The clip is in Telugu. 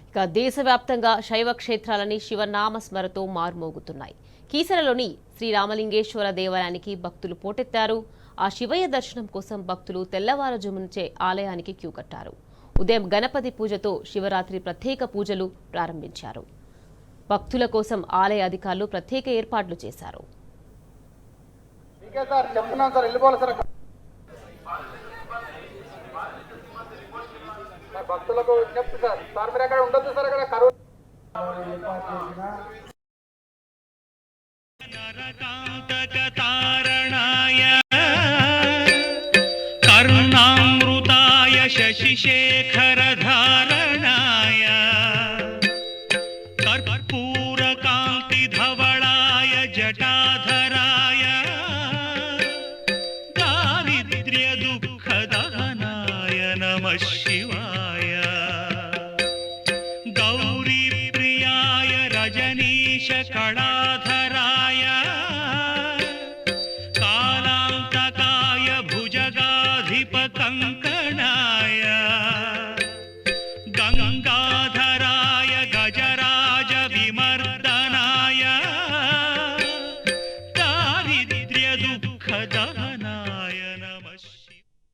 ఇక దేశవ్యాప్తంగా శైవ క్షేత్రాలని శివనామస్మరతో మారుమోగుతున్నాయి. కీసరలోని శ్రీరామలింగేశ్వర దేవాలయానికి భక్తులు పోటెత్తారు. ఆ శివయ్య దర్శనం కోసం భక్తులు తెల్లవారుజాము నుంచే ఆలయానికి క్యూ కట్టారు. ఉదయం గణపతి పూజతో శివరాత్రి ప్రత్యేక పూజలు ప్రారంభించారు. భక్తుల కోసం ఆలయ అధికారులు ప్రత్యేక ఏర్పాట్లు చేశారు. భక్తులకు విజ్ఞప్తి సార్, మీరు అక్కడ ఉండొద్దు సార్, అక్కడ కరువు కరుణామృతాయ శశిశేఖరధారణాయ కర్పూరకాంతిధవళాయ జటాధరాయ దారిద్ర్య దుఃఖదహనాయ నమః శివాయ గౌరీ ప్రియాయ రజనీశ కళాధరాయ